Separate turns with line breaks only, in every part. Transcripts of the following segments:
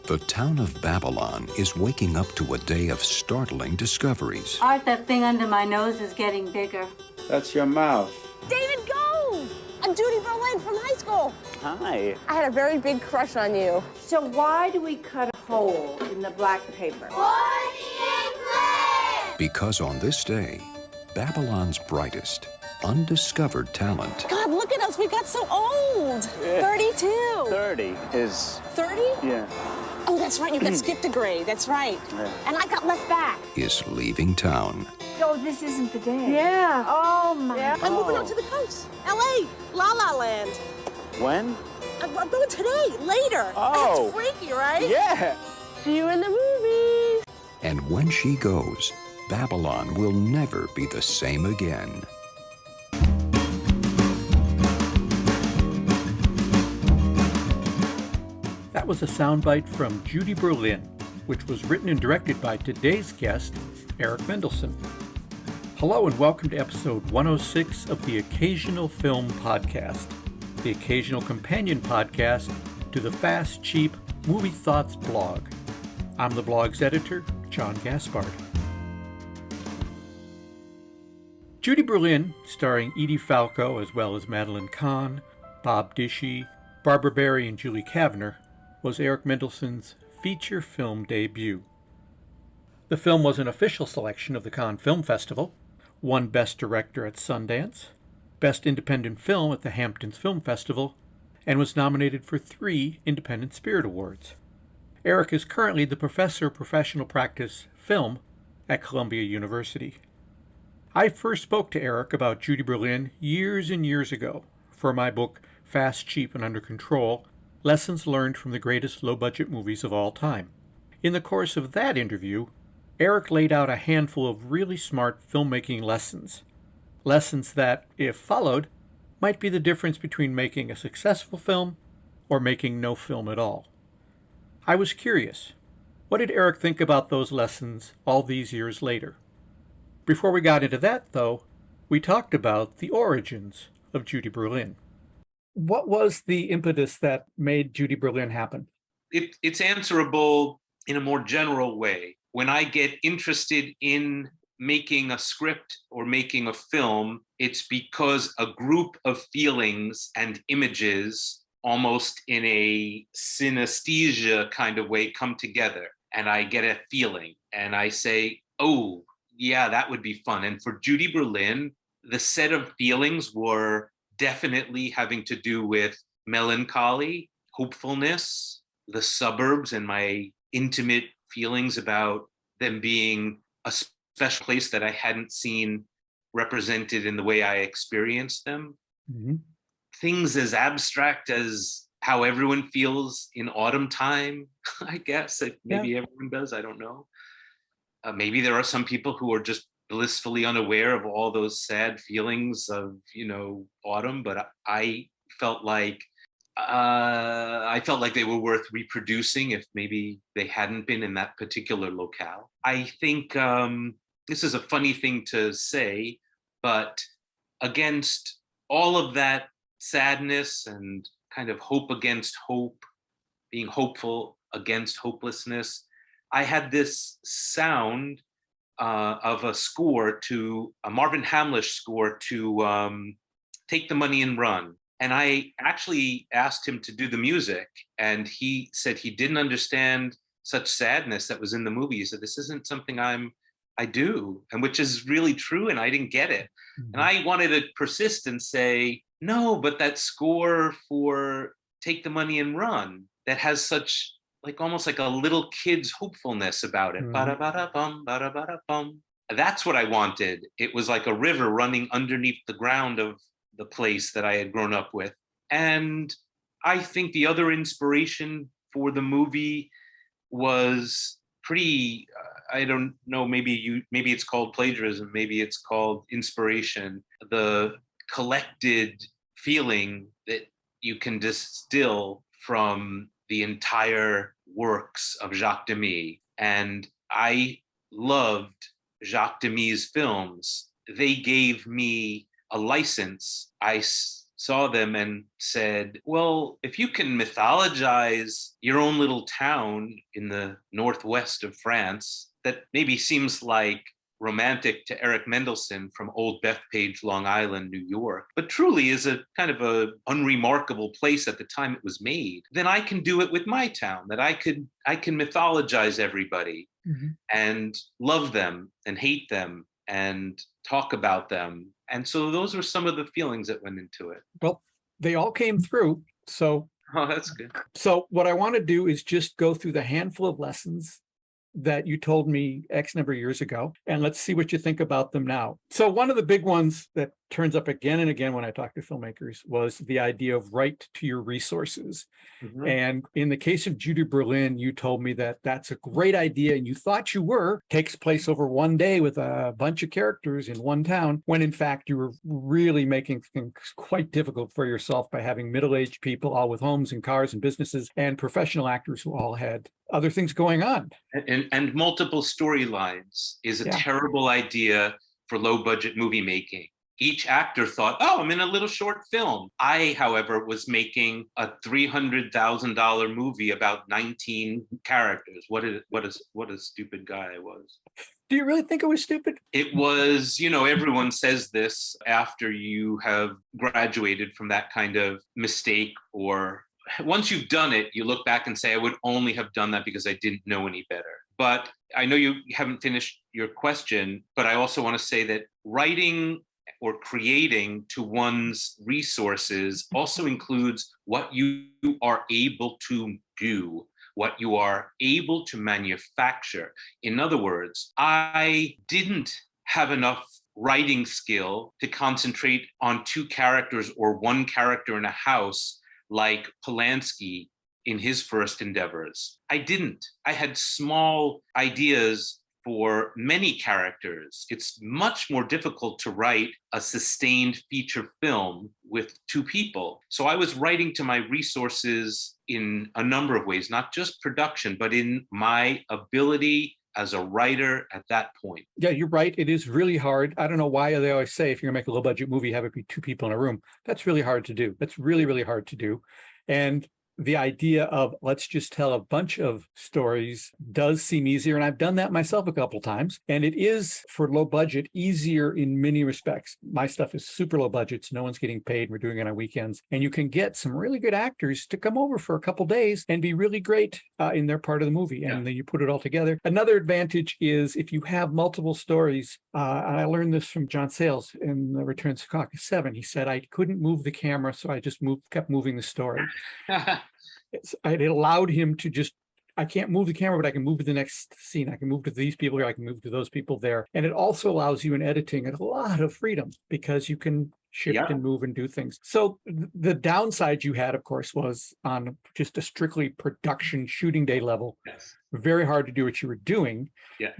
The town of Babylon is waking up to a day of startling discoveries.
Art, that thing under my nose is getting bigger.
That's your mouth.
David, go! I'm Judy Berlin from high school.
Hi.
I had a very big crush on you.
So why do we cut a hole in the black paper?
Because on this day, Babylon's brightest, undiscovered talent
God, look at us. We got so old. 32.
30 is...
30?
Yeah.
Oh, that's right. You got skipped a grade. That's right.
Yeah.
And I got left back.
is leaving town.
Oh, this isn't the day.
Yeah. Oh, my.
Yeah.
I'm moving out to the coast. L.A. La La Land.
When?
I'm going today, later.
Oh.
That's freaky, right?
Yeah.
See you in the movies.
And when she goes, Babylon will never be the same again.
That was a soundbite from Judy Berlin, which was written and directed by today's guest, Eric Mendelsohn. Hello and welcome to episode 106 of the Occasional Film Podcast, the occasional companion podcast to the Fast, Cheap Movie Thoughts blog. I'm the blog's editor, John Gaspard. Judy Berlin, starring Edie Falco as well as Madeline Kahn, Bob Dishy, Barbara Barry, and Julie Kavner, was Eric Mendelsohn's feature film debut. The film was an official selection of the Cannes Film Festival, won Best Director at Sundance, Best Independent Film at the Hamptons Film Festival, and was nominated for 3 Independent Spirit Awards. Eric is currently the Professor of Professional Practice Film at Columbia University. I first spoke to Eric about Judy Berlin years and years ago for my book Fast, Cheap, and Under Control, Lessons Learned from the Greatest Low-Budget Movies of All Time. In the course of that interview, Eric laid out a handful of really smart filmmaking lessons. Lessons that, if followed, might be the difference between making a successful film or making no film at all. I was curious. What did Eric think about those lessons all these years later? Before we got into that, though, we talked about the origins of Judy Berlin. What was the impetus that made Judy Berlin happen?
It's answerable in a more general way. When I get interested in making a script or making a film, it's because a group of feelings and images, almost in a synesthesia kind of way, come together. And I get a feeling and I say, oh, yeah, that would be fun. And for Judy Berlin, the set of feelings were definitely having to do with melancholy, hopefulness, the suburbs, and my intimate feelings about them being a special place that I hadn't seen represented in the way I experienced them.
Mm-hmm.
Things as abstract as how everyone feels in autumn time, I guess. Maybe everyone does, I don't know. Maybe there are some people who are just blissfully unaware of all those sad feelings of, autumn, but I felt like they were worth reproducing if maybe they hadn't been in that particular locale. I think this is a funny thing to say, but against all of that sadness and kind of hope against hope, being hopeful against hopelessness, I had this sound of a score to a Marvin Hamlish score to Take the Money and Run. And I actually asked him to do the music, and he said he didn't understand such sadness that was in the movie. He said, this isn't something I do, and which is really true, and I didn't get it. Mm-hmm. And I wanted to persist and say, no, but that score for Take the Money and Run that has such almost like a little kid's hopefulness about it. Ba-da-ba-da-bum, ba-da-ba-da-bum. That's what I wanted. It was like a river running underneath the ground of the place that I had grown up with. And I think the other inspiration for the movie was pretty, I don't know, maybe it's called plagiarism, maybe it's called inspiration, the collected feeling that you can distill from the entire works of Jacques Demy. And I loved Jacques Demy's films. They gave me a license. I saw them and said, well, if you can mythologize your own little town in the northwest of France, that maybe seems like romantic to Eric Mendelsohn from Old Bethpage, Long Island, New York, but truly is a kind of a unremarkable place at the time it was made, then I can do it with my town, that I can mythologize everybody and love them and hate them and talk about them. And so those were some of the feelings that went into it.
Well, they all came through. So,
Oh, that's good.
so what I want to do is just go through the handful of lessons that you told me X number of years ago, and let's see what you think about them now. So one of the big ones that turns up again and again when I talk to filmmakers was the idea of write to your resources. And in the case of Judy Berlin, you told me that that's a great idea, and you thought you were, takes place over one day with a bunch of characters in one town, when in fact you were really making things quite difficult for yourself by having middle-aged people, all with homes and cars and businesses, and professional actors who all had other things going on.
And multiple storylines is a terrible idea for low-budget movie making. Each actor thought, oh, I'm in a little short film. I, however, was making a $300,000 movie about 19 characters. What a stupid guy I was.
Do you really think it was stupid?
It was, everyone says this after you have graduated from that kind of mistake, or once you've done it, you look back and say, I would only have done that because I didn't know any better. But I know you haven't finished your question, but I also want to say that writing or creating to one's resources also includes what you are able to do, what you are able to manufacture. In other words, I didn't have enough writing skill to concentrate on two characters or one character in a house like Polanski in his first endeavors. I didn't. I had small ideas for many characters. It's much more difficult to write a sustained feature film with two people. So I was writing to my resources in a number of ways, not just production, but in my ability as a writer at that point.
Yeah, you're right. It is really hard. I don't know why they always say if you're gonna make a low budget movie, have it be two people in a room. That's really hard to do. That's really, really hard to do. And the idea of let's just tell a bunch of stories does seem easier. And I've done that myself a couple of times. And it is, for low budget, easier in many respects. My stuff is super low budget, so no one's getting paid. We're doing it on weekends. And you can get some really good actors to come over for a couple of days and be really great in their part of the movie. And then you put it all together. Another advantage is if you have multiple stories, and I learned this from John Sayles in The Return to Secaucus 7. He said, I couldn't move the camera, so I just kept moving the story. It allowed him to just, I can't move the camera, but I can move to the next scene. I can move to these people here. I can move to those people there. And it also allows you in editing a lot of freedom because you can shift and move and do things. So the downside you had, of course, was on just a strictly production shooting day level. Very hard to do what you were doing,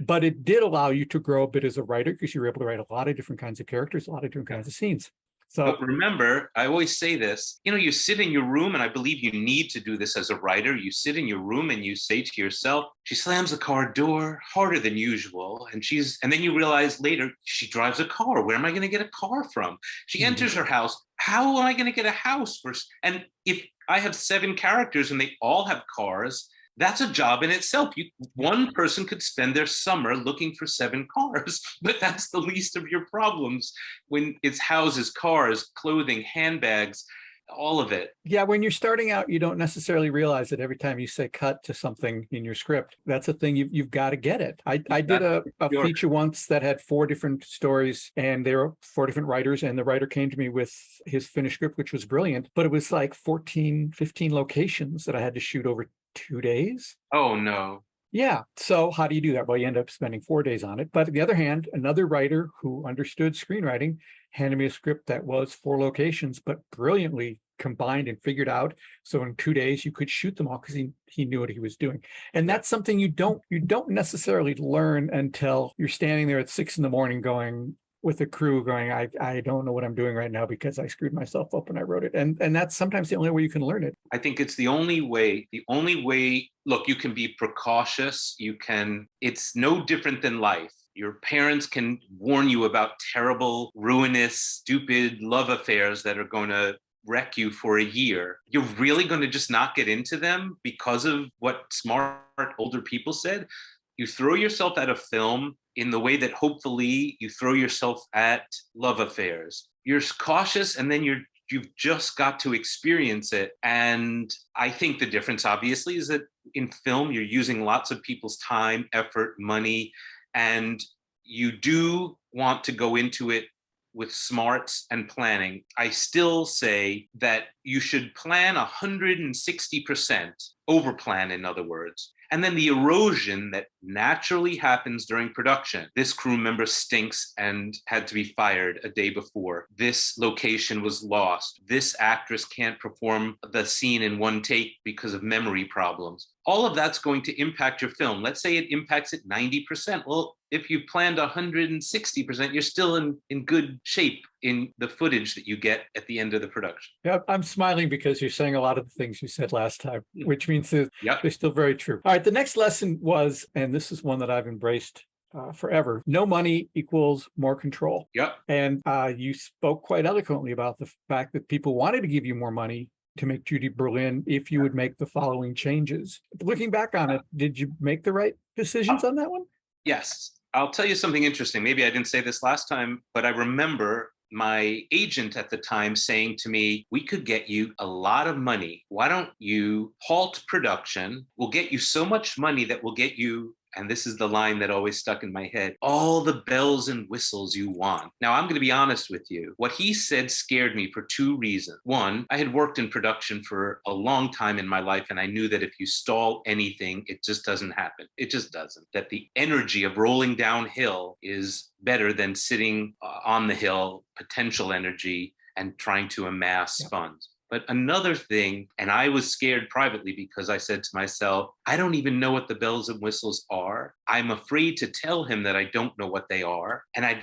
but it did allow you to grow a bit as a writer because you were able to write a lot of different kinds of characters, a lot of different kinds of scenes. So,
but remember, I always say this, you sit in your room, and I believe you need to do this as a writer. You sit in your room and you say to yourself, she slams the car door harder than usual. And then you realize later, she drives a car. Where am I going to get a car from? She enters her house. How am I going to get a house first? And if I have 7 characters and they all have cars, that's a job in itself. One person could spend their summer looking for 7 cars, but that's the least of your problems when it's houses, cars, clothing, handbags, all of it.
Yeah, when you're starting out, you don't necessarily realize that every time you say cut to something in your script, that's a thing you've got to get it. I did a feature once that had 4 different stories, and there were 4 different writers, and the writer came to me with his finished script, which was brilliant, but it was like 14, 15 locations that I had to shoot over 2 days.
Oh, no.
Yeah. So how do you do that? Well, you end up spending 4 days on it. But on the other hand, another writer who understood screenwriting handed me a script that was 4 locations, but brilliantly combined and figured out. So in 2 days, you could shoot them all because he knew what he was doing. And that's something you don't necessarily learn until you're standing there at 6 a.m. going, with the crew going, I don't know what I'm doing right now because I screwed myself up when I wrote it. And that's sometimes the only way you can learn it.
I think it's the only way, look, you can be precautious. It's no different than life. Your parents can warn you about terrible, ruinous, stupid love affairs that are going to wreck you for a year. You're really going to just not get into them because of what smart older people said? You throw yourself at a film in the way that hopefully you throw yourself at love affairs. You're cautious, and then you've just got to experience it. And I think the difference, obviously, is that in film, you're using lots of people's time, effort, money, and you do want to go into it with smarts and planning. I still say that you should plan 160%, overplan, in other words. And then the erosion that naturally happens during production. This crew member stinks and had to be fired a day before. This location was lost. This actress can't perform the scene in one take because of memory problems. All of that's going to impact your film. Let's say it impacts it 90%. Well, if you planned 160%, you're still in good shape in the footage that you get at the end of the production.
Yeah, I'm smiling because you're saying a lot of the things you said last time, which means that
Yep.
they're still very true. All right, the next lesson was, and this is one that I've embraced forever, no money equals more control.
Yep.
And you spoke quite eloquently about the fact that people wanted to give you more money to make Judy Berlin if you would make the following changes. Looking back on it, did you make the right decisions on that one?
Yes. I'll tell you something interesting. Maybe I didn't say this last time, but I remember my agent at the time saying to me, we could get you a lot of money. Why don't you halt production? We'll get you so much money that we'll get you, and this is the line that always stuck in my head, all the bells and whistles you want. Now, I'm going to be honest with you. What he said scared me for two reasons. One, I had worked in production for a long time in my life, and I knew that if you stall anything, it just doesn't happen. It just doesn't. That the energy of rolling downhill is better than sitting on the hill, potential energy, and trying to amass funds. But another thing, and I was scared privately because I said to myself, I don't even know what the bells and whistles are. I'm afraid to tell him that I don't know what they are. And I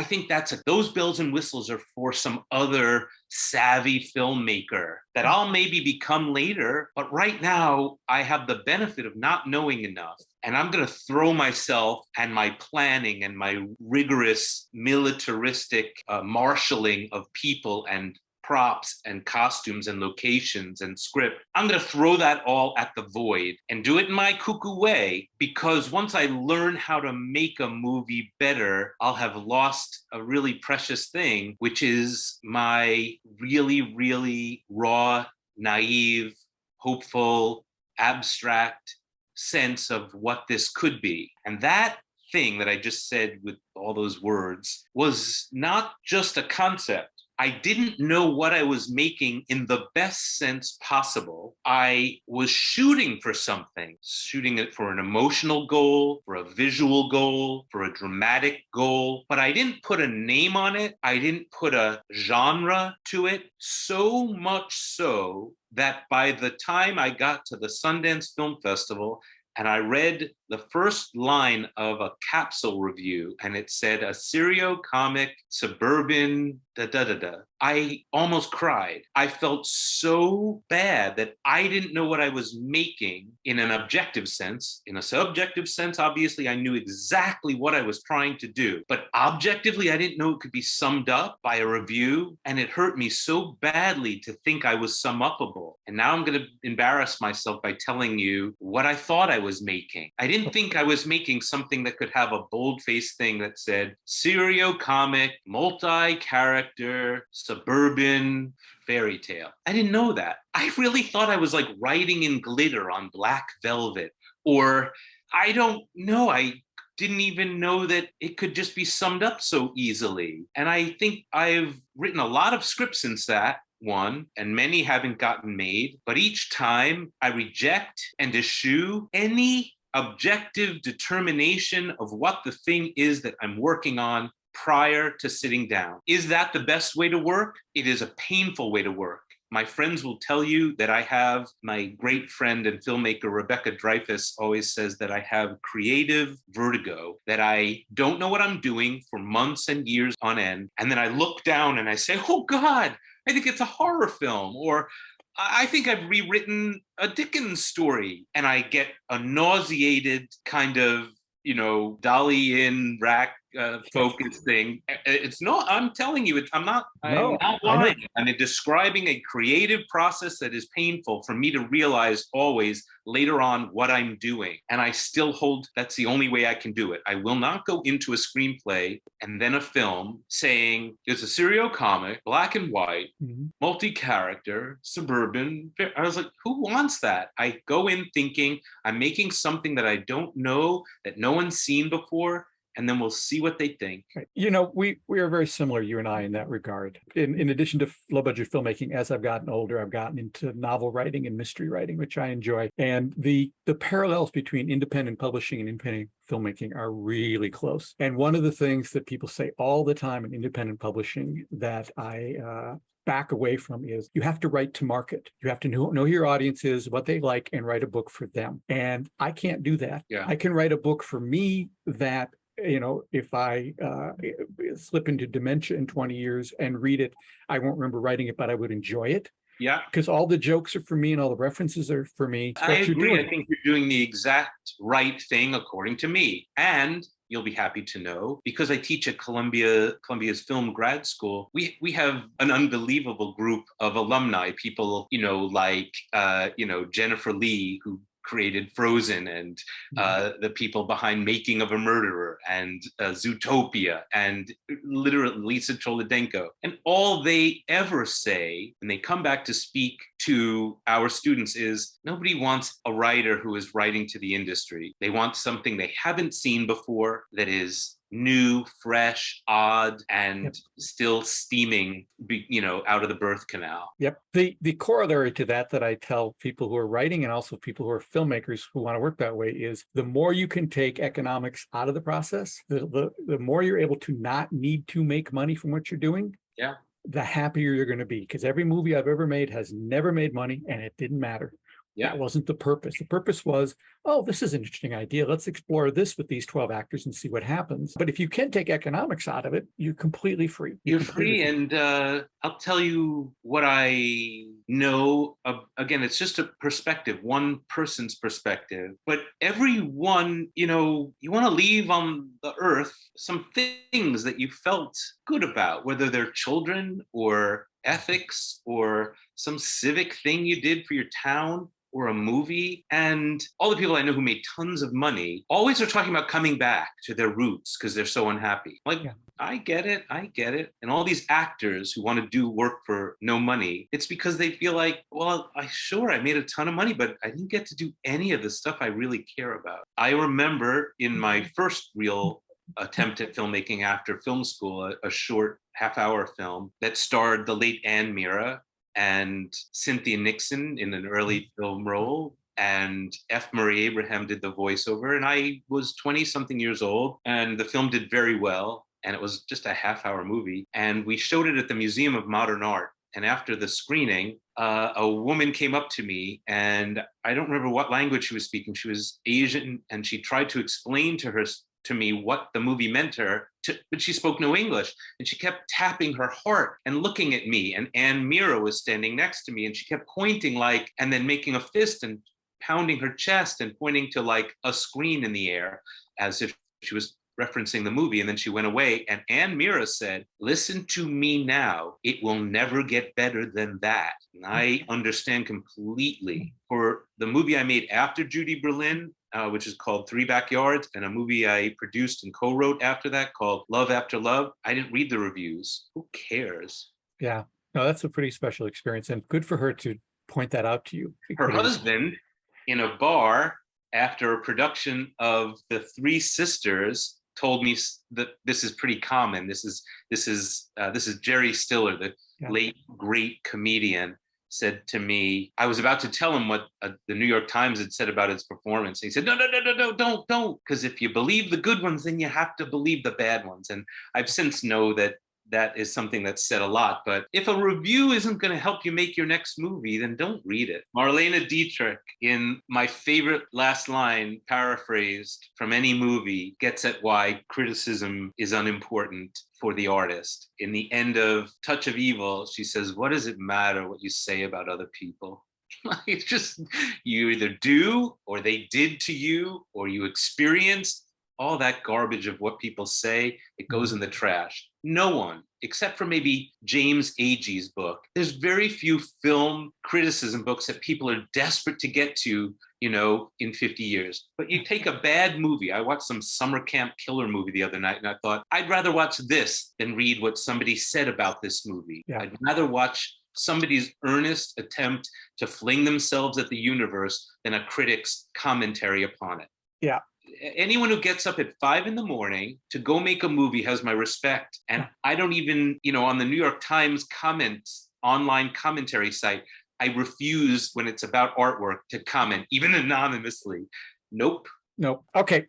think those bells and whistles are for some other savvy filmmaker that I'll maybe become later. But right now, I have the benefit of not knowing enough. And I'm going to throw myself and my planning and my rigorous militaristic marshaling of people and props and costumes and locations and script. I'm going to throw that all at the void and do it in my cuckoo way, because once I learn how to make a movie better, I'll have lost a really precious thing, which is my really, really raw, naive, hopeful, abstract sense of what this could be. And that thing that I just said with all those words was not just a concept. I didn't know what I was making in the best sense possible. I was shooting for something, shooting it for an emotional goal, for a visual goal, for a dramatic goal, but I didn't put a name on it. I didn't put a genre to it, so much so that by the time I got to the Sundance Film Festival, and I read the first line of a capsule review, and it said a serio-comic suburban da-da-da-da. I almost cried. I felt so bad that I didn't know what I was making in an objective sense. In a subjective sense, obviously, I knew exactly what I was trying to do. But objectively, I didn't know it could be summed up by a review. And it hurt me so badly to think I was sum-upable. And now I'm going to embarrass myself by telling you what I thought I was making. I didn't think I was making something that could have a bold-faced thing that said serio-comic, multi-character, suburban fairy tale. I didn't know that. I really thought I was like writing in glitter on black velvet, or I don't know. I didn't even know that it could just be summed up so easily. And I think I've written a lot of scripts since that one, and many haven't gotten made. But each time I reject and eschew any objective determination of what the thing is that I'm working on prior to sitting down. Is that the best way to work? It is a painful way to work. My friends will tell you that I have, my great friend and filmmaker Rebecca Dreyfuss always says that I have creative vertigo, that I don't know what I'm doing for months and years on end. And then I look down and I say, oh God, I think it's a horror film, or I think I've rewritten a Dickens story. And I get a nauseated kind of, dolly in rack focusing. It's no, I'm telling you, I'm not
No, I know.
lying. I'm describing a creative process that is painful for me to realize always later on what I'm doing. And I still hold that's the only way I can do it. I will not go into a screenplay and then a film saying it's a serial comic, black and white, multi-character, suburban. I was like, who wants that? I go in thinking I'm making something that I don't know, that no one's seen before, and then we'll see what they think.
You know, we are very similar, you and I, in that regard. In addition to low budget filmmaking, as I've gotten older, I've gotten into novel writing and mystery writing, which I enjoy. And the parallels between independent publishing and independent filmmaking are really close. And one of the things that people say all the time in independent publishing that I back away from is you have to write to market. You have to know who your audience is, what they like, and write a book for them. And I can't do that.
Yeah.
I can write a book for me that, you know, if I slip into dementia in 20 years and read it, I won't remember writing it, but I would enjoy it.
Yeah.
Because all the jokes are for me and all the references are for me.
I agree. I think you're doing the exact right thing according to me. And you'll be happy to know, because I teach at Columbia's film grad school, we have an unbelievable group of alumni, people, you know, like, Jennifer Lee, who created Frozen, and the people behind Making of a Murderer and Zootopia, and literally Lisa Cholodenko. And all they ever say when they come back to speak to our students is nobody wants a writer who is writing to the industry. They want something they haven't seen before that is new, fresh, odd, and still steaming, out of the birth canal.
Yep. The corollary to that I tell people who are writing and also people who are filmmakers who want to work that way is the more you can take economics out of the process, the more you're able to not need to make money from what you're doing.
Yeah.
The happier you're going to be, because every movie I've ever made has never made money, and it didn't matter.
Yeah.
That wasn't the purpose. The purpose was, oh, this is an interesting idea. Let's explore this with these 12 actors and see what happens. But if you can take economics out of it, you're completely free.
You're free. And I'll tell you what I know. Again, it's just a perspective, one person's perspective. But everyone, you want to leave on the earth some things that you felt good about, whether they're children or ethics or some civic thing you did for your town or a movie. And all the people I know who made tons of money always are talking about coming back to their roots because they're so unhappy. Like, yeah. I get it. And all these actors who want to do work for no money, it's because they feel like, well, I made a ton of money, but I didn't get to do any of the stuff I really care about. I remember in my first real attempt at filmmaking after film school, a short half-hour film that starred the late Ann Mira and Cynthia Nixon in an early film role, and F. Murray Abraham did the voiceover, and I was 20-something years old, and the film did very well, and it was just a half-hour movie, and we showed it at the Museum of Modern Art. And after the screening, a woman came up to me, and I don't remember what language she was speaking. She was Asian, and she tried to explain to me what the movie meant to her, but she spoke no English. And she kept tapping her heart and looking at me. And Ann Mira was standing next to me, and she kept pointing and then making a fist and pounding her chest and pointing to like a screen in the air as if she was referencing the movie. And then she went away. And Ann Mira said, "Listen to me now. It will never get better than that." And I understand completely. For the movie I made after Judy Berlin, which is called Three Backyards, and a movie I produced and co-wrote after that called Love After Love, I didn't read the reviews. Who cares?
Yeah, no, that's a pretty special experience, and good for her to point that out to you.
Her husband, in a bar after a production of The Three Sisters, told me that this is pretty common. This is Jerry Stiller, the late great comedian, said to me, I was about to tell him what the New York Times had said about his performance. And he said, no, don't. Because if you believe the good ones, then you have to believe the bad ones. And I've since know that is something that's said a lot. But if a review isn't going to help you make your next movie, then don't read it. Marlene Dietrich, in my favorite last line, paraphrased from any movie, gets at why criticism is unimportant for the artist. In the end of Touch of Evil, she says, "What does it matter what you say about other people?" It's just, you either do, or they did to you, or you experienced, all that garbage of what people say, it goes in the trash. No one, except for maybe James Agee's book. There's very few film criticism books that people are desperate to get to, in 50 years. But you take a bad movie. I watched some summer camp killer movie the other night, and I thought, I'd rather watch this than read what somebody said about this movie.
Yeah.
I'd rather watch somebody's earnest attempt to fling themselves at the universe than a critic's commentary upon it.
Yeah.
Anyone who gets up at 5 a.m. to go make a movie has my respect. And I don't even, on the New York Times online commentary site, I refuse when it's about artwork to comment, even anonymously. Nope.
No. Okay.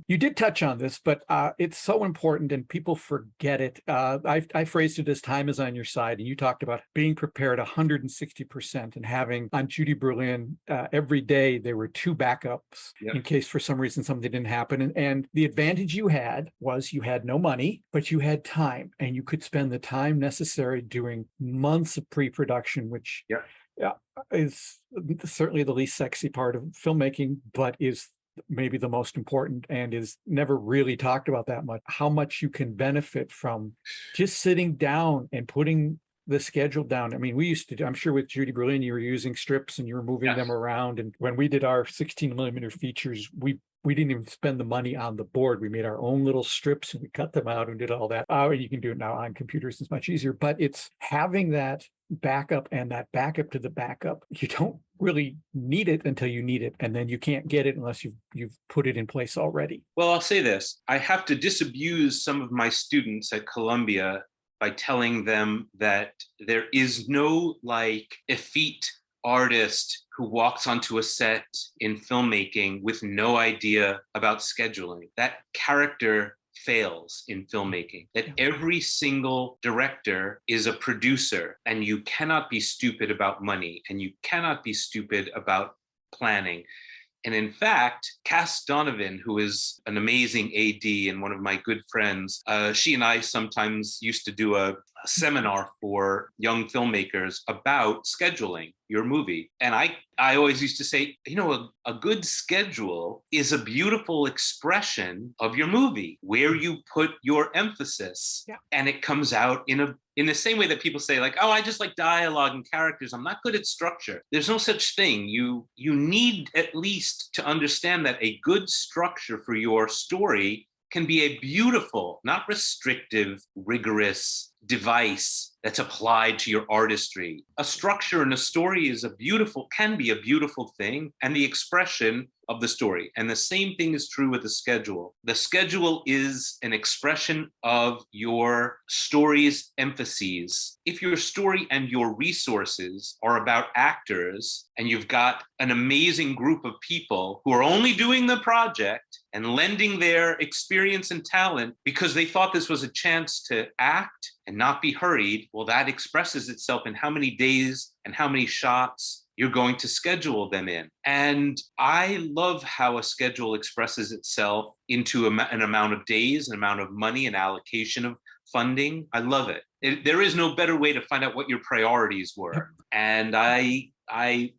You did touch on this, but it's so important and people forget it. I phrased it as time is on your side, and you talked about being prepared 160% and having on Judy Berlin every day there were 2 backups in case for some reason something didn't happen. And the advantage you had was you had no money, but you had time, and you could spend the time necessary doing months of pre-production, which is certainly the least sexy part of filmmaking, but is maybe the most important and is never really talked about that much. How much you can benefit from just sitting down and putting the schedule down. I mean, we used to, I'm sure with Judy Berlin, you were using strips and you were moving them around. And when we did our 16 millimeter features, we didn't even spend the money on the board. We made our own little strips and we cut them out and did all that. And you can do it now on computers. It's much easier, but it's having that backup and that backup to the backup. You don't really need it until you need it. And then you can't get it unless you've put it in place already.
Well, I'll say this. I have to disabuse some of my students at Columbia by telling them that there is no effete artist who walks onto a set in filmmaking with no idea about scheduling. That character fails in filmmaking, that every single director is a producer, and you cannot be stupid about money, and you cannot be stupid about planning. And in fact, Cass Donovan, who is an amazing AD and one of my good friends, she and I sometimes used to do a seminar for young filmmakers about scheduling your movie. And I always used to say, a good schedule is a beautiful expression of your movie, where you put your emphasis. And it comes out in the same way that people say, I just like dialogue and characters. I'm not good at structure. There's no such thing. You need at least to understand that a good structure for your story can be a beautiful, not restrictive, rigorous device that's applied to your artistry. A structure in a story can be a beautiful thing, and the expression of the story. And the same thing is true with the schedule. The schedule is an expression of your story's emphases. If your story and your resources are about actors, and you've got an amazing group of people who are only doing the project and lending their experience and talent because they thought this was a chance to act and not be hurried, well, that expresses itself in how many days and how many shots you're going to schedule them in. And I love how a schedule expresses itself into an amount of days, an amount of money, an allocation of funding. I love it. There is no better way to find out what your priorities were. And I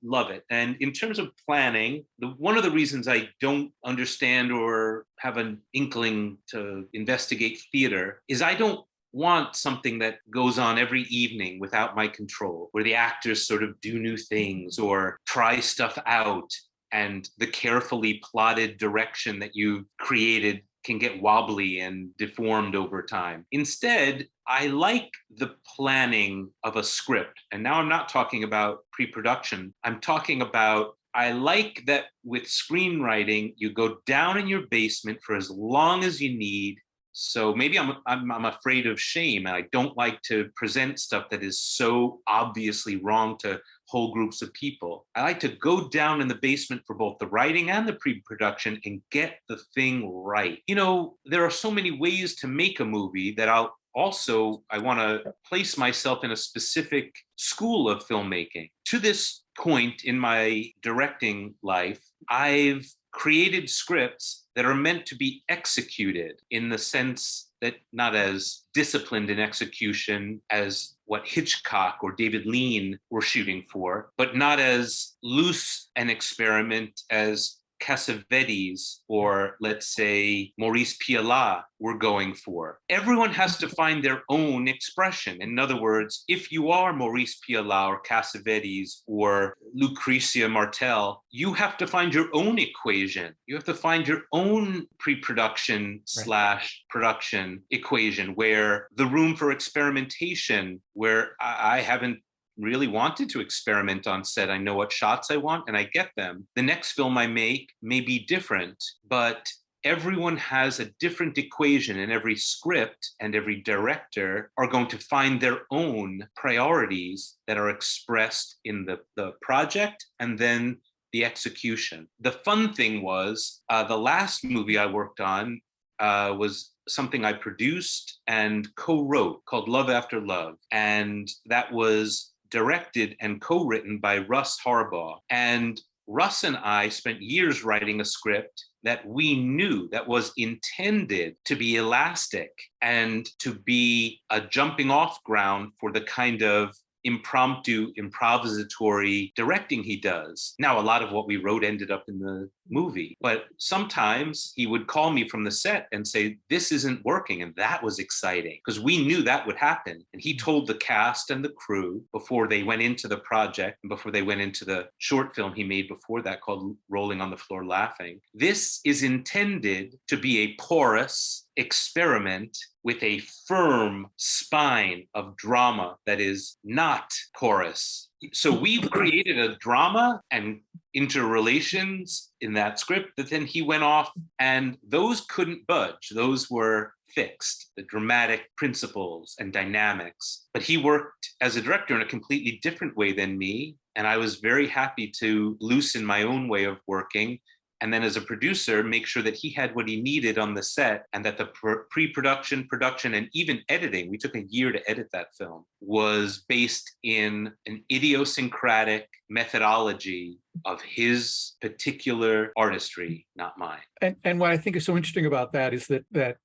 love it. And in terms of planning, one of the reasons I don't understand or have an inkling to investigate theater is I don't want something that goes on every evening without my control, where the actors sort of do new things or try stuff out, and the carefully plotted direction that you've created can get wobbly and deformed over time. Instead, I like the planning of a script. And now I'm not talking about pre-production. I'm talking about, I like that with screenwriting, you go down in your basement for as long as you need. So maybe I'm afraid of shame, and I don't like to present stuff that is so obviously wrong to whole groups of people. I like to go down in the basement for both the writing and the pre-production and get the thing right. There are so many ways to make a movie that I want to place myself in a specific school of filmmaking. To this point in my directing life, I've created scripts that are meant to be executed in the sense that not as disciplined in execution as what Hitchcock or David Lean were shooting for, but not as loose an experiment as Cassavetes or let's say Maurice Pialat were going for. Everyone has to find their own expression. In other words, if you are Maurice Pialat or Cassavetes or Lucretia Martel, you have to find your own equation. You have to find your own pre-production slash production equation where the room for experimentation, where I haven't really wanted to experiment on set. I know what shots I want and I get them. The next film I make may be different, but everyone has a different equation, and every script and every director are going to find their own priorities that are expressed in the project and then the execution. The fun thing was the last movie I worked on was something I produced and co-wrote called Love After Love. And that was directed and co-written by Russ Harbaugh. And Russ and I spent years writing a script that we knew that was intended to be elastic and to be a jumping off ground for the kind of impromptu, improvisatory directing he does. Now, a lot of what we wrote ended up in the movie, but sometimes he would call me from the set and say, this isn't working. And that was exciting because we knew that would happen. And he told the cast and the crew before they went into the project and before they went into the short film he made before that called Rolling on the Floor Laughing, this is intended to be a porous experiment with a firm spine of drama that is not porous. So we've created a drama and interrelations in that script that then he went off and those couldn't budge. Those were fixed, the dramatic principles and dynamics. But he worked as a director in a completely different way than me. And I was very happy to loosen my own way of working. And then as a producer, make sure that he had what he needed on the set and that the pre-production, production, and even editing, we took a year to edit that film, was based in an idiosyncratic methodology of his particular artistry, not mine.
And what I think is so interesting about that is that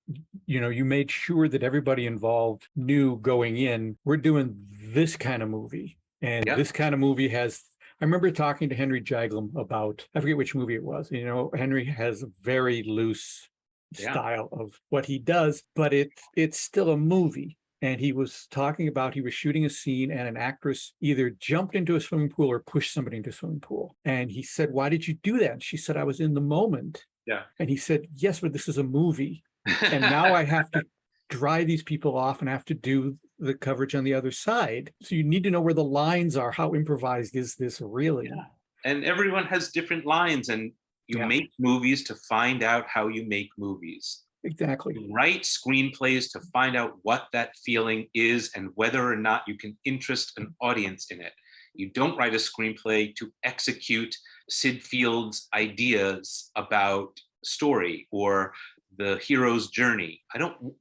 you know, you made sure that everybody involved knew going in, we're doing this kind of movie. And this kind of movie has, I remember talking to Henry Jaglom about, I forget which movie it was. You know, Henry has a very loose style of what he does, but it's still a movie. And he was talking about, he was shooting a scene and an actress either jumped into a swimming pool or pushed somebody into a swimming pool. And he said, why did you do that? And she said, I was in the moment.
Yeah.
And he said, yes, but this is a movie. And now I have to dry these people off and have to do the coverage on the other side. So you need to know where the lines are. How improvised is this really?
Yeah. And everyone has different lines, and you make movies to find out how you make movies.
Exactly.
You write screenplays to find out what that feeling is and whether or not you can interest an audience in it. You don't write a screenplay to execute Sid Field's ideas about story or the hero's journey.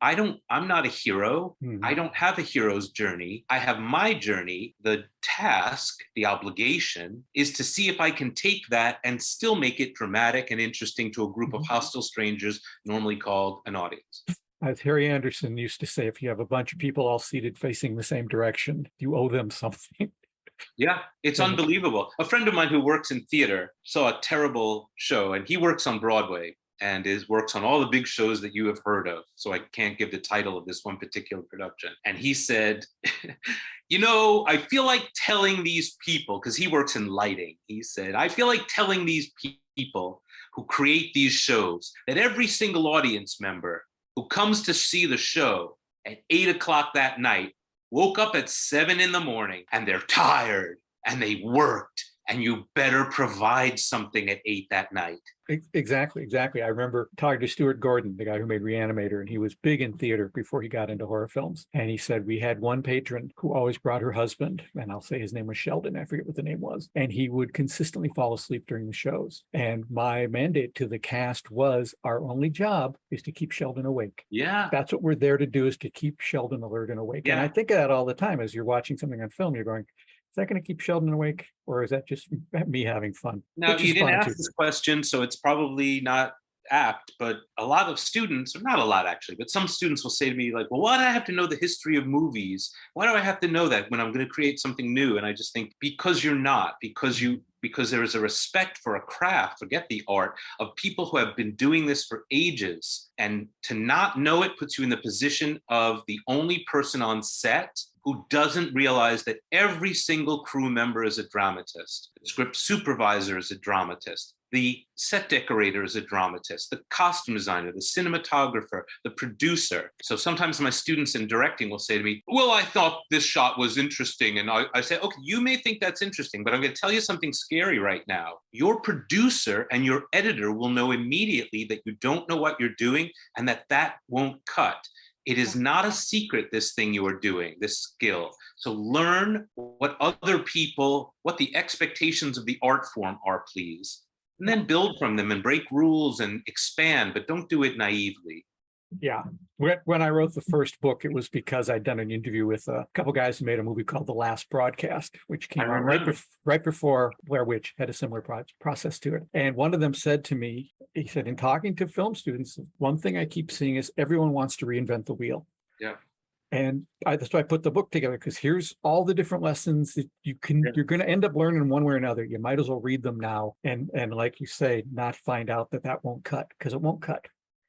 I'm not a hero. I don't have a hero's journey. I have my journey. The task, the obligation is to see if I can take that and still make it dramatic and interesting to a group of hostile strangers, normally called an audience.
As Harry Anderson used to say, if you have a bunch of people all seated facing the same direction, you owe them something.
Yeah, it's unbelievable. A friend of mine who works in theater saw a terrible show, and he works on Broadway and works on all the big shows that you have heard of. So I can't give the title of this one particular production. And he said, you know, I feel like telling these people, because he works in lighting, he said, I feel like telling these people who create these shows that every single audience member who comes to see the show at 8 o'clock that night woke up at 7 in the morning and they're tired and they worked, and you better provide something at 8 that night.
Exactly. I remember talking to Stuart Gordon, the guy who made Reanimator, and he was big in theater before he got into horror films. And he said, we had one patron who always brought her husband, and I'll say his name was Sheldon, I forget what the name was, and he would consistently fall asleep during the shows. And my mandate to the cast was, our only job is to keep Sheldon awake.
Yeah.
That's what we're there to do, is to keep Sheldon alert and awake.
Yeah.
And I think of that all the time as you're watching something on film, you're going, is that going to keep Sheldon awake, or is that just me having fun?
Now, you didn't ask this question, so it's probably not apt, but a lot of students, or not a lot actually, but some students will say to me like, well, why do I have to know the history of movies? Why do I have to know that when I'm going to create something new? And I just think, because you're not, because because there is a respect for a craft, forget the art, of people who have been doing this for ages. And to not know it puts you in the position of the only person on set who doesn't realize that every single crew member is a dramatist. The script supervisor is a dramatist. The set decorator is a dramatist, the costume designer, the cinematographer, the producer. So sometimes my students in directing will say to me, well, I thought this shot was interesting. And I say, okay, you may think that's interesting, but I'm going to tell you something scary right now. Your producer and your editor will know immediately that you don't know what you're doing and that won't cut. It is not a secret, this thing you are doing, this skill. So learn what other people, what the expectations of the art form are, please. And then build from them and break rules and expand, but don't do it naively.
Yeah. When I wrote the first book, it was because I'd done an interview with a couple guys who made a movie called The Last Broadcast, which came out right before Blair Witch, had a similar process to it. And one of them said to me, he said, in talking to film students, one thing I keep seeing is everyone wants to reinvent the wheel.
Yeah.
And that's why I put the book together, because here's all the different lessons that you're going to end up learning one way or another. You might as well read them now. And like you say, not find out that won't cut, because it won't cut.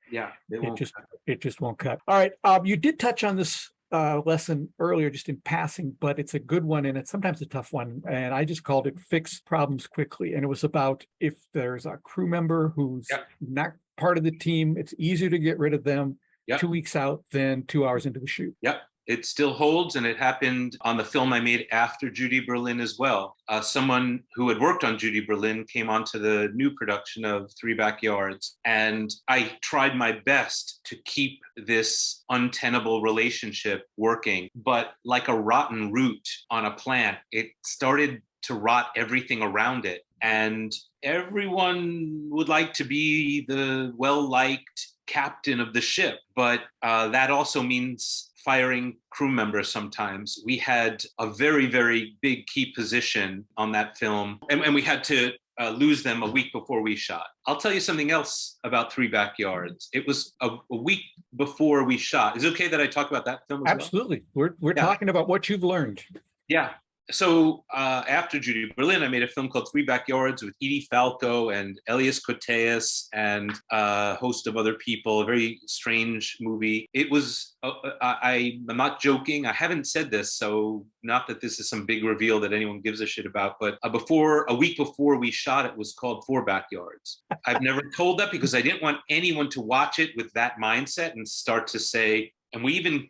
Yeah,
it just won't cut. All right. You did touch on this lesson earlier, just in passing, but it's a good one. And it's sometimes a tough one. And I just called it Fix Problems Quickly. And it was about if there's a crew member who's not part of the team, it's easier to get rid of them 2 weeks out than 2 hours into the shoot.
Yep. It still holds, and it happened on the film I made after Judy Berlin as well. Someone who had worked on Judy Berlin came onto the new production of Three Backyards, and I tried my best to keep this untenable relationship working. But like a rotten root on a plant, it started to rot everything around it. And everyone would like to be the well-liked captain of the ship, but that also means firing crew members sometimes. We had a very, very big key position on that film, and we had to lose them a week before we shot. I'll tell you something else about Three Backyards. It was a week before we shot. Is it okay that I talk about that film as
Absolutely. We're talking about what you've learned.
Yeah. So after Judy Berlin, I made a film called Three Backyards with Edie Falco and Elias Koteas and a host of other people, a very strange movie. It was, I'm not joking, I haven't said this, so not that this is some big reveal that anyone gives a shit about, but a week before we shot it was called Four Backyards. I've never told that because I didn't want anyone to watch it with that mindset and start to say, and we even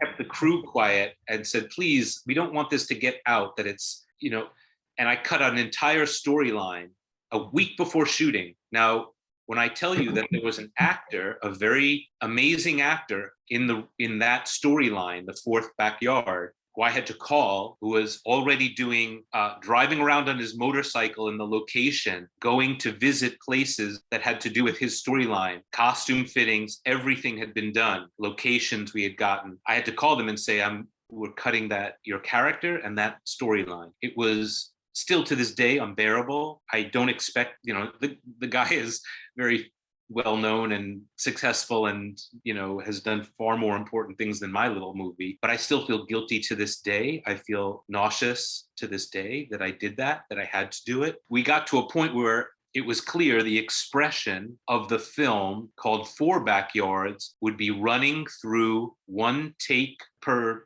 kept the crew quiet and said, please, we don't want this to get out that it's, and I cut an entire storyline a week before shooting. Now, when I tell you that there was an actor, a very amazing actor in that storyline, The Fourth Backyard, who I had to call, who was already driving around on his motorcycle in the location, going to visit places that had to do with his storyline, costume fittings, everything had been done, locations we had gotten. I had to call them and say, we're cutting your character and that storyline. It was still to this day unbearable. I don't expect, the guy is very well-known and successful and, has done far more important things than my little movie. But I still feel guilty to this day. I feel nauseous to this day that I did that I had to do it. We got to a point where it was clear the expression of the film called Four Backyards would be running through one take per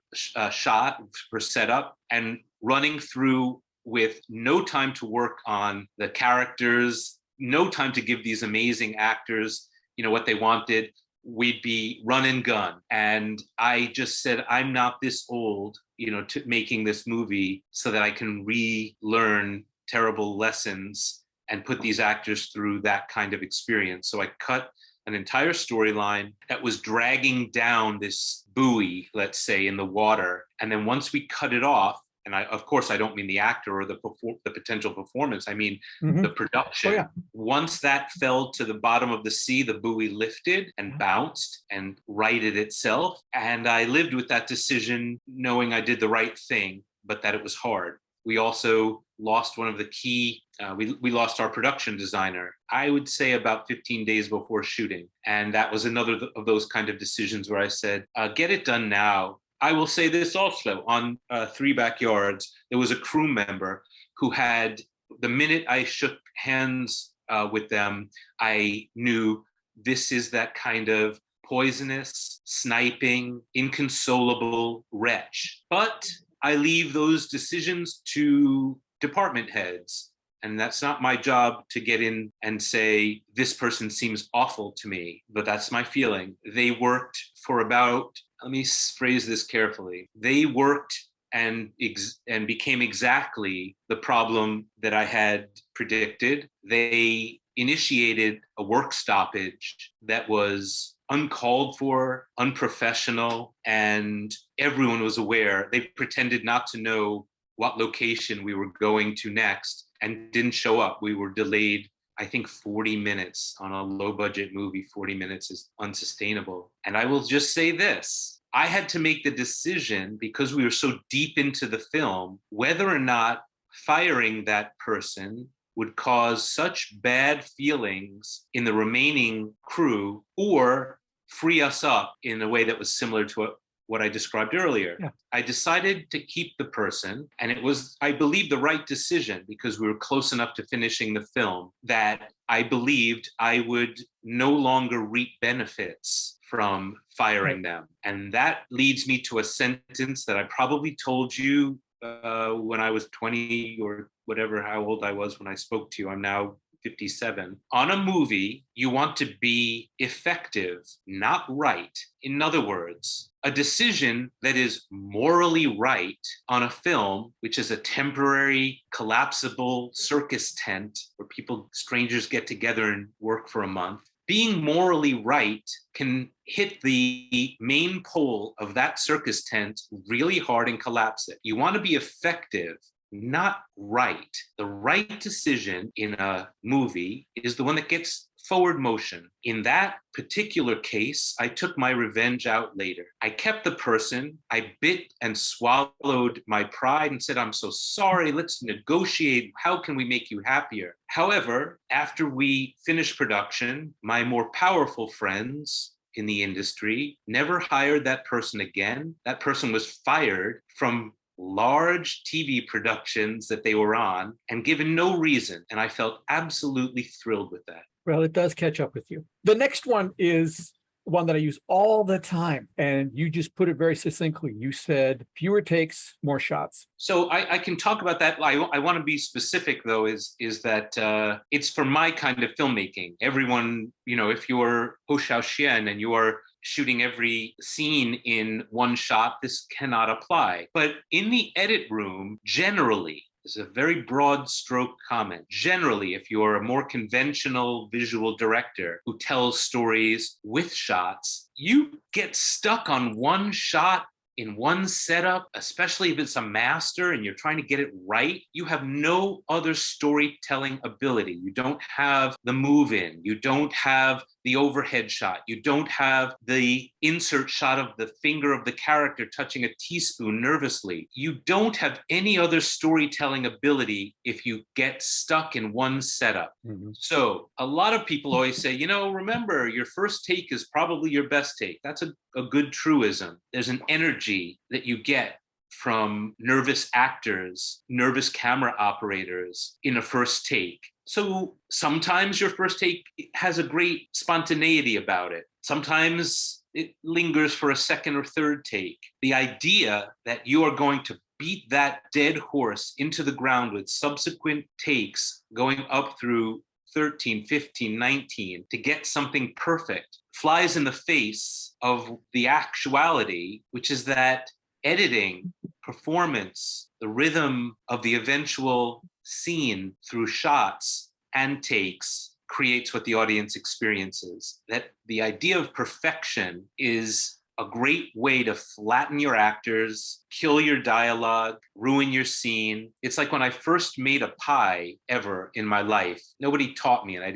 shot, per setup, and running through with no time to work on the characters, no time to give these amazing actors, what they wanted. We'd be run and gun. And I just said, I'm not this old, to making this movie so that I can relearn terrible lessons and put these actors through that kind of experience. So I cut an entire storyline that was dragging down this buoy, let's say, in the water. And then once we cut it off, and of course, I don't mean the actor or the potential performance. I mean the production.
Oh, yeah.
Once that fell to the bottom of the sea, the buoy lifted and bounced and righted itself. And I lived with that decision, knowing I did the right thing, but that it was hard. We also lost one of the key, we lost our production designer, I would say about 15 days before shooting. And that was another of those kind of decisions where I said, get it done now. I will say this also, on Three Backyards, there was a crew member who had the minute I shook hands with them, I knew this is that kind of poisonous, sniping, inconsolable wretch. But I leave those decisions to department heads. And that's not my job to get in and say, this person seems awful to me, but that's my feeling. They worked for about, let me phrase this carefully. They worked and became exactly the problem that I had predicted. They initiated a work stoppage that was uncalled for, unprofessional, and everyone was aware. They pretended not to know what location we were going to next and didn't show up. We were delayed, I think, 40 minutes on a low budget movie. 40 minutes is unsustainable. And I will just say this. I had to make the decision, because we were so deep into the film, whether or not firing that person would cause such bad feelings in the remaining crew or free us up in a way that was similar to what I described earlier.
Yeah.
I decided to keep the person, and it was, I believe, the right decision, because we were close enough to finishing the film that I believed I would no longer reap benefits from firing them. And that leads me to a sentence that I probably told you when I was 20 or whatever, how old I was when I spoke to you. I'm now 57. On a movie, you want to be effective, not right. In other words, a decision that is morally right on a film, which is a temporary, collapsible circus tent where strangers get together and work for a month, being morally right can hit the main pole of that circus tent really hard and collapse it. You want to be effective, not right. The right decision in a movie is the one that gets forward motion. In that particular case, I took my revenge out later. I kept the person. I bit and swallowed my pride and said, I'm so sorry. Let's negotiate. How can we make you happier? However, after we finished production, my more powerful friends in the industry never hired that person again. That person was fired from large TV productions that they were on and given no reason. And I felt absolutely thrilled with that.
Well, it does catch up with you. The next one is one that I use all the time, and you just put it very succinctly. You said fewer takes, more shots.
So I can talk about that. I want to be specific, though, is that it's for my kind of filmmaking. Everyone, if you're Ho Xiao Xian and you are shooting every scene in one shot, this cannot apply. But in the edit room, generally, this is a very broad stroke comment. Generally, if you're a more conventional visual director who tells stories with shots, you get stuck on one shot in one setup, especially if it's a master and you're trying to get it right. You have no other storytelling ability. You don't have the move in. You don't have the overhead shot. You don't have the insert shot of the finger of the character touching a teaspoon nervously. You don't have any other storytelling ability if you get stuck in one setup. Mm-hmm. So a lot of people always say, remember, your first take is probably your best take. That's a good truism. There's an energy that you get from nervous actors, nervous camera operators in a first take. So sometimes your first take has a great spontaneity about it. Sometimes it lingers for a second or third take. The idea that you are going to beat that dead horse into the ground with subsequent takes going up through 13, 15, 19 to get something perfect flies in the face of the actuality, which is that editing, performance, the rhythm of the eventual scene through shots and takes creates what the audience experiences. That the idea of perfection is a great way to flatten your actors, kill your dialogue, ruin your scene. It's like when I first made a pie ever in my life, nobody taught me, and I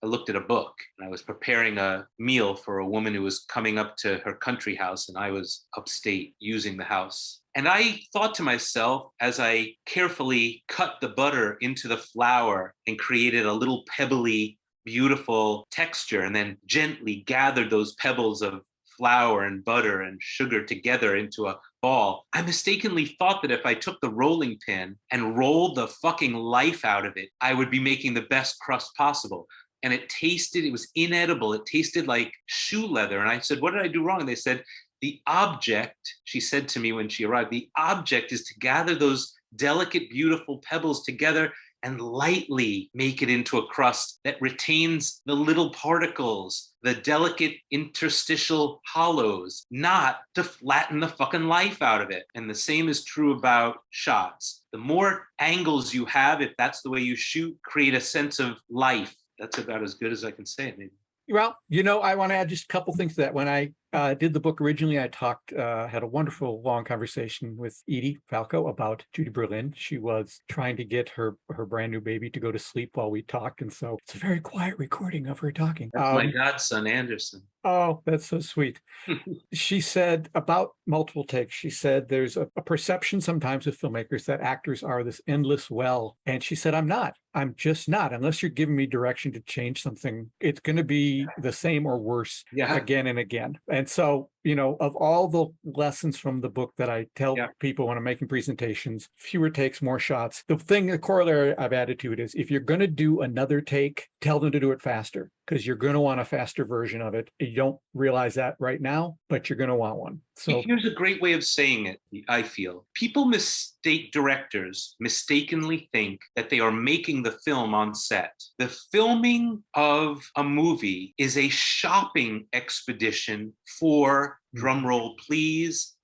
looked at a book, and I was preparing a meal for a woman who was coming up to her country house, and I was upstate using the house. And I thought to myself, as I carefully cut the butter into the flour and created a little pebbly, beautiful texture, and then gently gathered those pebbles of flour and butter and sugar together into a ball. I mistakenly thought that if I took the rolling pin and rolled the fucking life out of it, I would be making the best crust possible. And it was inedible. It tasted like shoe leather. And I said, what did I do wrong? And they said, the object, she said to me when she arrived, the object is to gather those delicate, beautiful pebbles together and lightly make it into a crust that retains the little particles, the delicate interstitial hollows, not to flatten the fucking life out of it. And the same is true about shots. The more angles you have, if that's the way you shoot, create a sense of life. That's about as good as I can say it, maybe.
Well, I want to add just a couple things to that. When I did the book originally, I had a wonderful long conversation with Edie Falco about Judy Berlin. She was trying to get her brand new baby to go to sleep while we talked. And so it's a very quiet recording of her talking.
That's my godson, Anderson.
Oh, that's so sweet. She said about multiple takes, she said there's a perception sometimes with filmmakers that actors are this endless well. And she said, I'm just not. Unless you're giving me direction to change something, it's going to be the same or worse again and again. And so, of all the lessons from the book that I tell people when I'm making presentations, fewer takes, more shots. The corollary I've added to it is if you're going to do another take, tell them to do it faster, because you're going to want a faster version of it. You don't realize that right now, but you're going to want one. So
here's a great way of saying it, I feel. Directors mistakenly think that they are making the film on set. The filming of a movie is a shopping expedition for, drumroll please, ...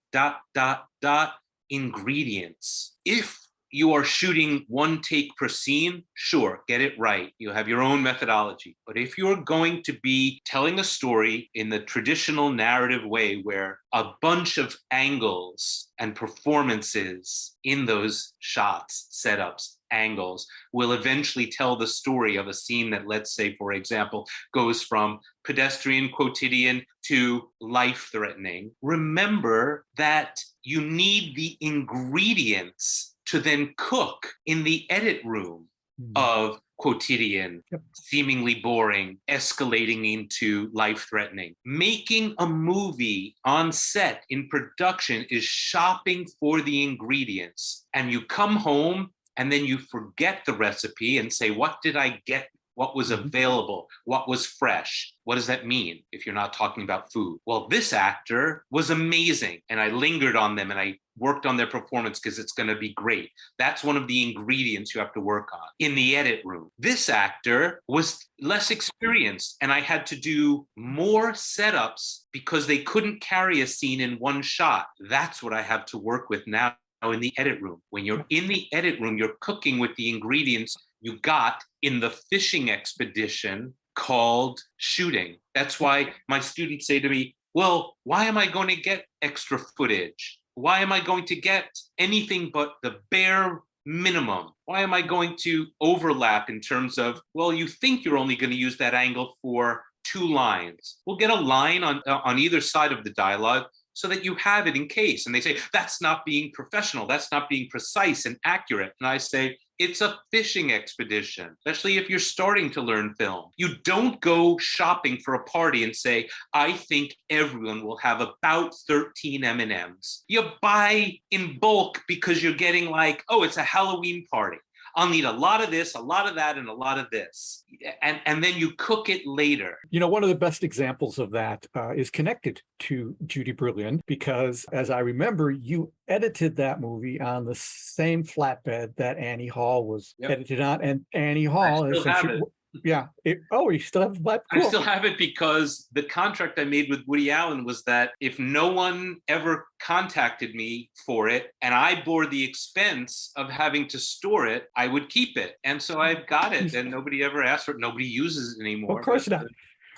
ingredients. If you are shooting one take per scene, sure, get it right. You have your own methodology. But if you're going to be telling a story in the traditional narrative way where a bunch of angles and performances in those shots, setups, angles will eventually tell the story of a scene that, let's say, for example, goes from pedestrian, quotidian to life-threatening, remember that you need the ingredients to then cook in the edit room of quotidian, seemingly boring, escalating into life-threatening. Making a movie on set in production is shopping for the ingredients. And you come home and then you forget the recipe and say, what did I get? What was available? What was fresh? What does that mean if you're not talking about food? Well, this actor was amazing. And I lingered on them and I worked on their performance because it's going to be great. That's one of the ingredients you have to work on in the edit room. This actor was less experienced and I had to do more setups because they couldn't carry a scene in one shot. That's what I have to work with now in the edit room. When you're in the edit room, you're cooking with the ingredients you got in the fishing expedition called shooting. That's why my students say to me, well, why am I going to get extra footage? Why am I going to get anything but the bare minimum? Why am I going to overlap in terms of, well, you think you're only going to use that angle for 2 lines. We'll get a line on either side of the dialogue so that you have it in case. And they say, that's not being professional. That's not being precise and accurate. And I say, it's a fishing expedition, especially if you're starting to learn film. You don't go shopping for a party and say, I think everyone will have about 13 M&Ms. You buy in bulk because you're getting like, oh, it's a Halloween party. I'll need a lot of this, a lot of that, and a lot of this. And then you cook it later.
One of the best examples of that is connected to Judy Berlin, because as I remember, you edited that movie on the same flatbed that Annie Hall was edited on. And Annie Hall
I still have it.
Yeah. You still have the
cool. I still have it because the contract I made with Woody Allen was that if no one ever contacted me for it and I bore the expense of having to store it, I would keep it. And so I've got it and nobody ever asked for it. Nobody uses it anymore.
Of course not.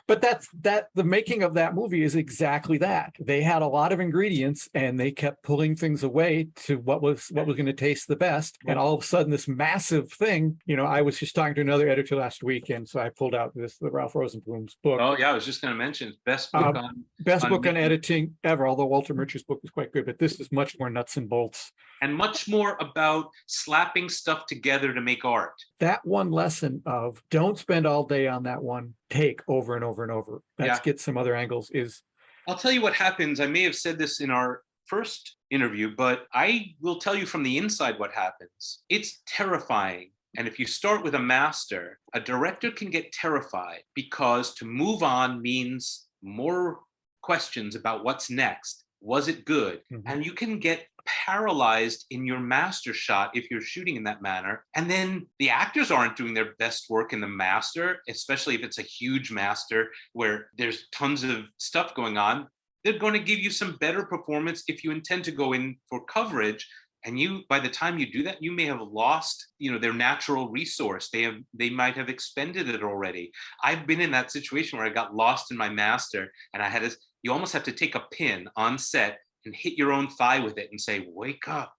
But the making of that movie is exactly that. They had a lot of ingredients and they kept pulling things away to what was going to taste the best. And all of a sudden, this massive thing, I was just talking to another editor last week, and so I pulled out the Ralph Rosenblum's book.
Oh yeah, I was just going to mention best book
on editing ever. Although Walter Murch's book was quite good, but this is much more nuts and bolts.
And much more about slapping stuff together to make art.
That one lesson of don't spend all day on that one take over and over and over. Let's get some other angles is.
I'll tell you what happens. I may have said this in our first interview, but I will tell you from the inside what happens. It's terrifying. And if you start with a master, a director can get terrified because to move on means more questions about what's next. Was it good? And you can get paralyzed in your master shot if you're shooting in that manner. And then the actors aren't doing their best work in the master, especially if it's a huge master where there's tons of stuff going on. They're going to give you some better performance if you intend to go in for coverage. And you, by the time you do that, you may have lost, their natural resource. They might have expended it already. I've been in that situation where I got lost in my master, and you almost have to take a pin on set and hit your own thigh with it and say, wake up,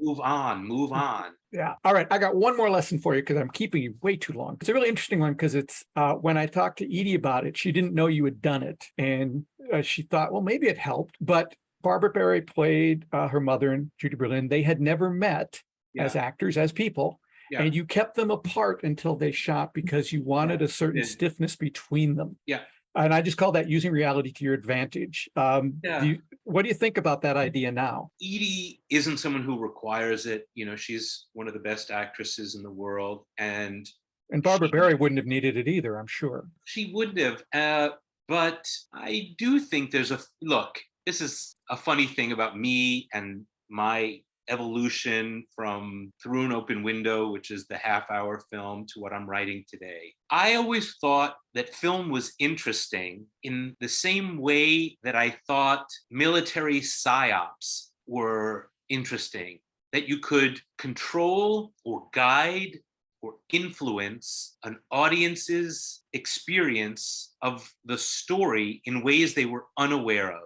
move on, move on.
Yeah. All right. I got one more lesson for you because I'm keeping you way too long. It's a really interesting one because it's when I talked to Edie about it, she didn't know you had done it. And she thought, well, maybe it helped. But Barbara Barry played her mother and Judy Berlin. They had never met as actors, as people. Yeah. And you kept them apart until they shot because you wanted a certain stiffness between them.
Yeah.
And I just call that using reality to your advantage. What do you think about that idea now?
Edie isn't someone who requires it. She's one of the best actresses in the world. And
Barbara Barry wouldn't have needed it either, I'm sure.
She wouldn't have. But I do think look, this is a funny thing about me and my evolution from Through an Open Window, which is the half-hour film, to what I'm writing today. I always thought that film was interesting in the same way that I thought military psyops were interesting, that you could control or guide or influence an audience's experience of the story in ways they were unaware of.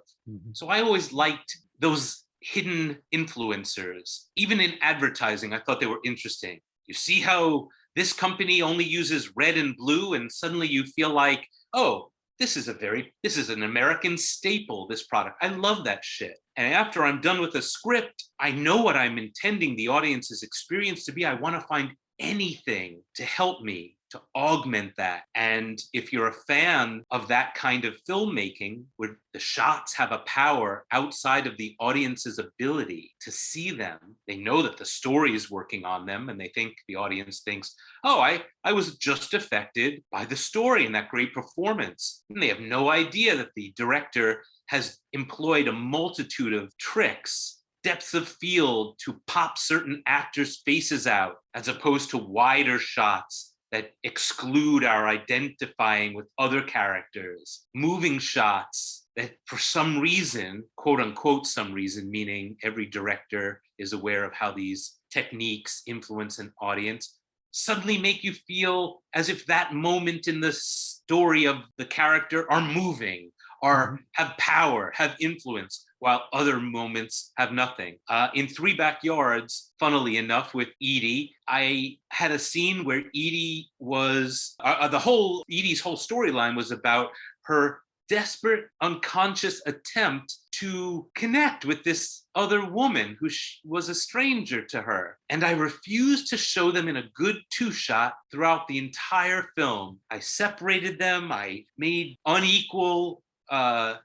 So I always liked those hidden influencers. Even in advertising, I thought they were interesting. You see how this company only uses red and blue, and suddenly you feel like, oh, this is an American staple, this product. I love that shit. And after I'm done with a script, I know what I'm intending the audience's experience to be. I want to find anything to help me, to augment that. And if you're a fan of that kind of filmmaking, where the shots have a power outside of the audience's ability to see them, they know that the story is working on them, and the audience thinks, oh, I was just affected by the story and that great performance. And they have no idea that the director has employed a multitude of tricks, depths of field to pop certain actors' faces out, as opposed to wider shots that exclude our identifying with other characters, moving shots that for some reason, quote unquote, some reason, meaning every director is aware of how these techniques influence an audience, suddenly make you feel as if that moment in the story of the character are moving, or have power, have influence, while other moments have nothing. In Three Backyards, funnily enough, with Edie, I had a scene where Edie was, Edie's whole storyline was about her desperate, unconscious attempt to connect with this other woman who was a stranger to her. And I refused to show them in a good two-shot throughout the entire film. I separated them, I made unequal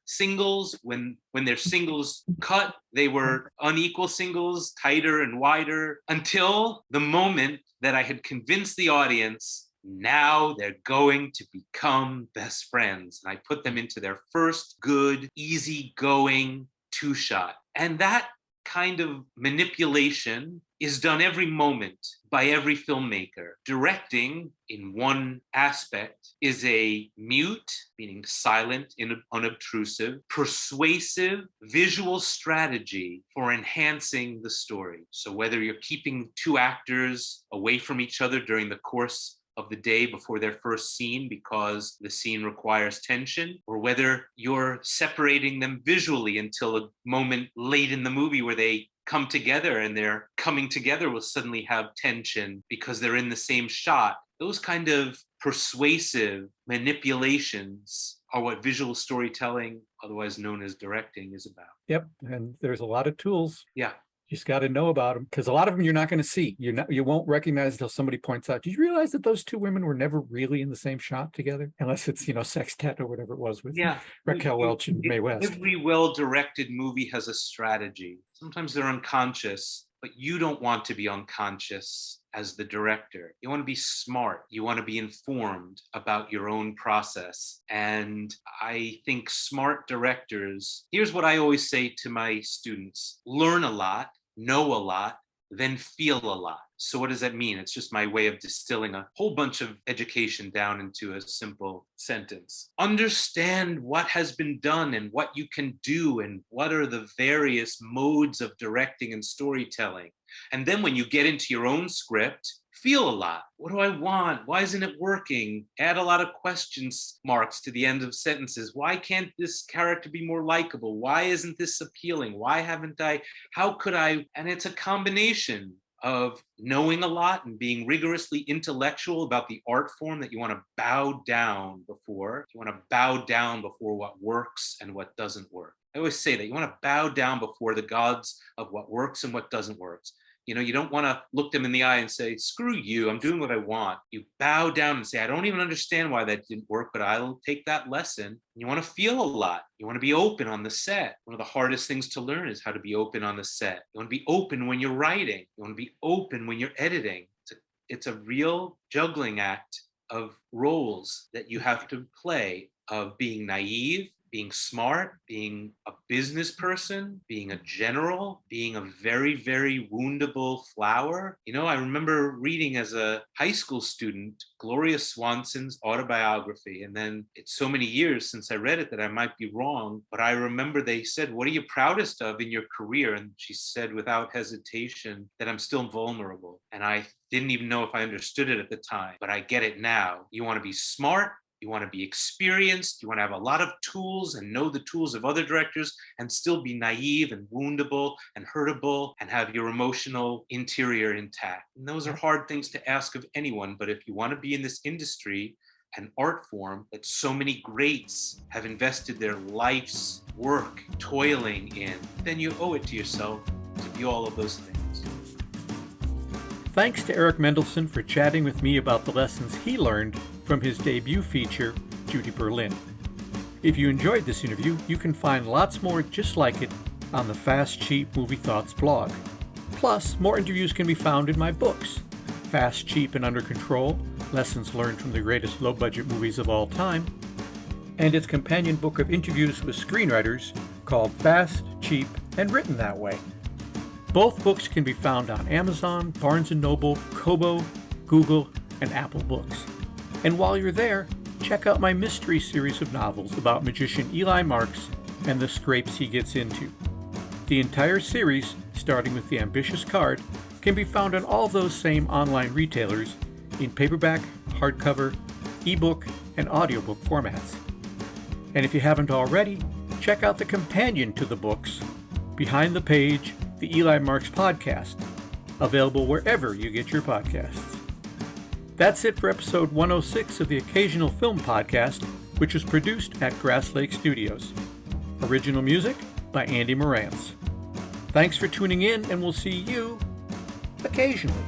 singles. When their singles cut, they were unequal singles, tighter and wider, until the moment that I had convinced the audience, now they're going to become best friends. And I put them into their first good, easygoing two-shot. And that kind of manipulation is done every moment by every filmmaker. Directing, in one aspect, is a mute, meaning silent, unobtrusive, persuasive visual strategy for enhancing the story. So whether you're keeping two actors away from each other during the course of the day before their first scene because the scene requires tension, or whether you're separating them visually until a moment late in the movie where they come together, and their coming together will suddenly have tension because they're in the same shot. Those kind of persuasive manipulations are what visual storytelling, otherwise known as directing, is about.
Yep, and there's a lot of tools.
Yeah.
You just got to know about them, because a lot of them you're not going to see. You won't recognize until somebody points out, did you realize that those two women were never really in the same shot together? Unless it's, Sextet or whatever it was with Raquel Welch and Mae West.
Every well-directed movie has a strategy. Sometimes they're unconscious, but you don't want to be unconscious as the director. You want to be smart. You want to be informed about your own process. And I think smart directors, here's what I always say to my students: learn a lot, know a lot, then feel a lot. So what does that mean? It's just my way of distilling a whole bunch of education down into a simple sentence. Understand what has been done and what you can do and what are the various modes of directing and storytelling. And then when you get into your own script, feel a lot. What do I want? Why isn't it working? Add a lot of question marks to the end of sentences. Why can't this character be more likable? Why isn't this appealing? Why haven't I? How could I? And it's a combination of knowing a lot and being rigorously intellectual about the art form that you want to bow down before. You want to bow down before what works and what doesn't work. I always say that you want to bow down before the gods of what works and what doesn't work. You don't want to look them in the eye and say, screw you, I'm doing what I want. You bow down and say, I don't even understand why that didn't work, but I'll take that lesson. You want to feel a lot. You want to be open on the set. One of the hardest things to learn is how to be open on the set. You want to be open when you're writing. You want to be open when you're editing. It's a real juggling act of roles that you have to play, of being naive, being smart, being a business person, being a general, being a very, very woundable flower. I remember reading as a high school student Gloria Swanson's autobiography. And then it's so many years since I read it that I might be wrong. But I remember they said, what are you proudest of in your career? And she said without hesitation that I'm still vulnerable. And I didn't even know if I understood it at the time, but I get it now. You want to be smart. You want to be experienced, you want to have a lot of tools and know the tools of other directors and still be naive and woundable and hurtable and have your emotional interior intact. And those are hard things to ask of anyone, but if you want to be in this industry, an art form that so many greats have invested their life's work toiling in, then you owe it to yourself to be all of those things.
Thanks to Eric Mendelsohn for chatting with me about the lessons he learned from his debut feature, Judy Berlin. If you enjoyed this interview, you can find lots more just like it on the Fast Cheap Movie Thoughts blog. Plus, more interviews can be found in my books, Fast, Cheap, and Under Control, Lessons Learned from the Greatest Low-Budget Movies of All Time, and its companion book of interviews with screenwriters called Fast, Cheap, and Written That Way. Both books can be found on Amazon, Barnes & Noble, Kobo, Google, and Apple Books. And while you're there, check out my mystery series of novels about magician Eli Marks and the scrapes he gets into. The entire series, starting with The Ambitious Card, can be found on all those same online retailers in paperback, hardcover, ebook, and audiobook formats. And if you haven't already, check out the companion to the books, Behind the Page, the Eli Marks Podcast, available wherever you get your podcasts. That's it for episode 106 of the Occasional Film Podcast, which was produced at Grass Lake Studios. Original music by Andy Morantz. Thanks for tuning in, and we'll see you occasionally.